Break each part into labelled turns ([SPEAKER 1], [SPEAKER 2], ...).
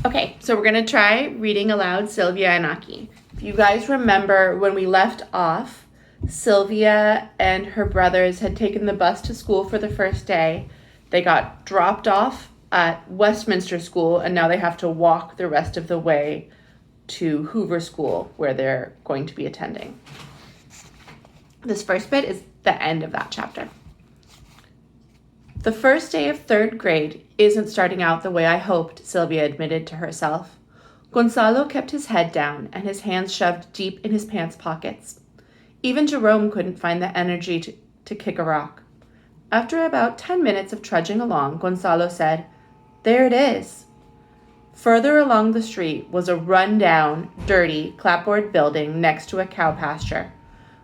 [SPEAKER 1] Okay, so we're going to try reading aloud Sylvia and Aki. If you guys remember when we left off, Sylvia and her brothers had taken the bus to school for the first day. They got dropped off at Westminster School, and now they have to walk the rest of the way to Hoover School, where they're going to be attending. This first bit is the end of that chapter. The first day of third grade isn't starting out the way I hoped, Sylvia admitted to herself. Gonzalo kept his head down and his hands shoved deep in his pants pockets. Even Jerome couldn't find the energy to kick a rock. After about 10 minutes of trudging along, Gonzalo said, "There it is." Further along the street was a run-down, dirty, clapboard building next to a cow pasture.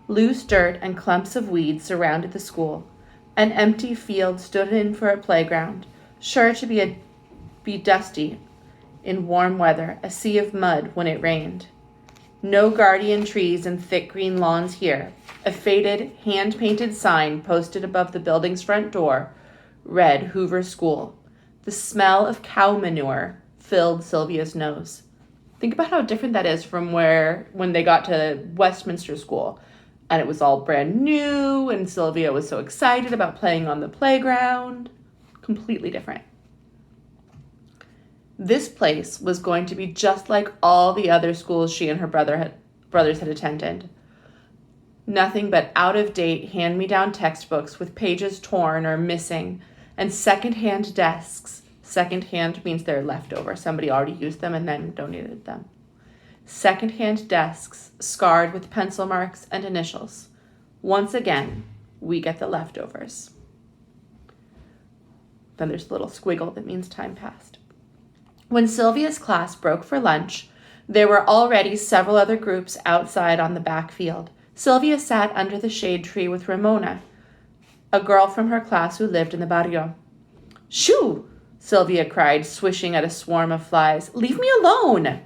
[SPEAKER 1] Loose dirt and clumps of weeds surrounded the school. An empty field stood in for a playground, sure to be dusty in warm weather, a sea of mud when it rained. No guardian trees and thick green lawns here. A faded, hand-painted sign posted above the building's front door read Hoover School. The smell of cow manure filled Sylvia's nose. Think about how different that is from when they got to Westminster School. And it was all brand new, and Sylvia was so excited about playing on the playground. Completely different. This place was going to be just like all the other schools she and her brothers had attended. Nothing but out-of-date, hand-me-down textbooks with pages torn or missing, and second-hand desks. Second-hand means they're leftover. Somebody already used them and then donated them. Second-hand desks, scarred with pencil marks and initials. Once again, we get the leftovers. Then there's a little squiggle that means time passed. When Sylvia's class broke for lunch, there were already several other groups outside on the back field. Sylvia sat under the shade tree with Ramona, a girl from her class who lived in the barrio. "Shoo!" Sylvia cried, swishing at a swarm of flies. "Leave me alone!"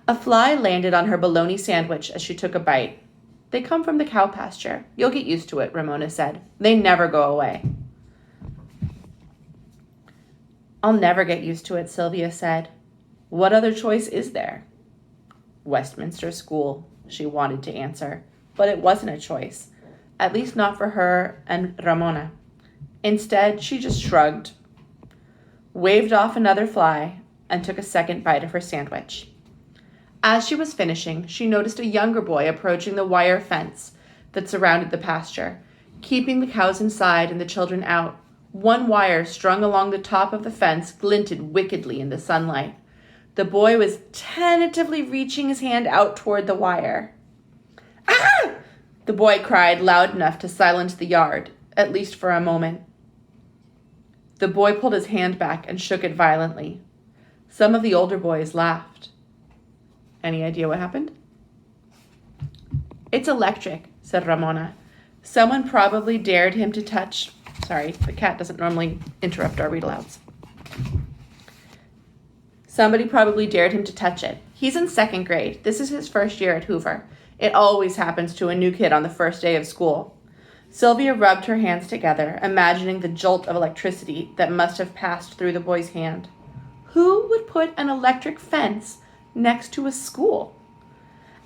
[SPEAKER 1] A fly landed on her bologna sandwich as she took a bite. "They come from the cow pasture. You'll get used to it," Ramona said. "They never go away." "I'll never get used to it," Sylvia said. "What other choice is there?" "Westminster School," she wanted to answer, but it wasn't a choice, at least not for her and Ramona. Instead, she just shrugged, waved off another fly, and took a second bite of her sandwich. As she was finishing, she noticed a younger boy approaching the wire fence that surrounded the pasture, keeping the cows inside and the children out. One wire strung along the top of the fence glinted wickedly in the sunlight. The boy was tentatively reaching his hand out toward the wire. "Ah!" the boy cried loud enough to silence the yard, at least for a moment. The boy pulled his hand back and shook it violently. Some of the older boys laughed. Any idea what happened? "It's electric," said Ramona. "Someone probably dared him to touch..." Sorry, the cat doesn't normally interrupt our read-alouds. "Somebody probably dared him to touch it. He's in second grade. This is his first year at Hoover. It always happens to a new kid on the first day of school." Sylvia rubbed her hands together, imagining the jolt of electricity that must have passed through the boy's hand. Who would put an electric fence next to a school?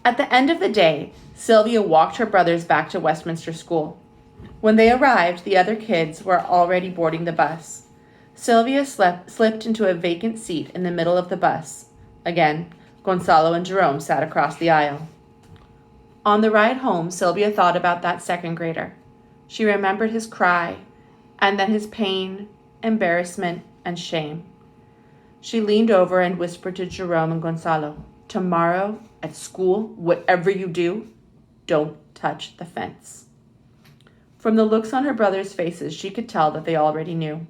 [SPEAKER 1] At the end of the day, Sylvia walked her brothers back to Westminster School. When they arrived, the other kids were already boarding the bus. Sylvia slipped into a vacant seat in the middle of the bus. Again, Gonzalo and Jerome sat across the aisle. On the ride home, Sylvia thought about that second grader. She remembered his cry, and then his pain, embarrassment, and shame. She leaned over and whispered to Jerome and Gonzalo, "Tomorrow, at school, whatever you do, don't touch the fence." From the looks on her brothers' faces, she could tell that they already knew.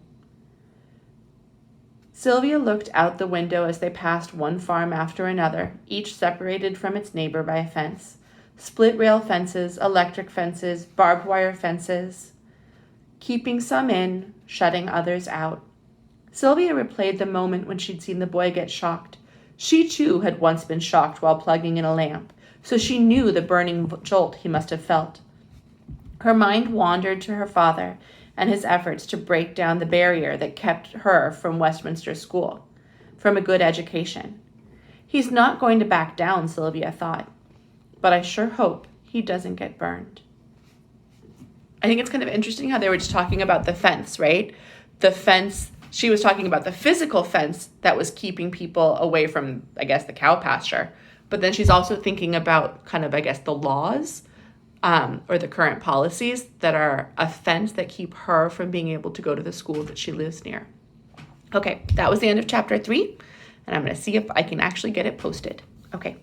[SPEAKER 1] Sylvia looked out the window as they passed one farm after another, each separated from its neighbor by a fence. Split rail fences, electric fences, barbed wire fences, keeping some in, shutting others out. Sylvia replayed the moment when she'd seen the boy get shocked. She too had once been shocked while plugging in a lamp, so she knew the burning jolt he must have felt. Her mind wandered to her father and his efforts to break down the barrier that kept her from Westminster School. from a good education. He's not going to back down, Sylvia thought, but I sure hope he doesn't get burned. I think it's kind of interesting how they were just talking about the fence, right? The fence, she was talking about the physical fence that was keeping people away from, I guess, the cow pasture. But then she's also thinking about kind of, I guess, the laws or the current policies that are a fence that keep her from being able to go to the school that she lives near. Okay, that was the end of chapter 3. And I'm going to see if I can actually get it posted. Okay.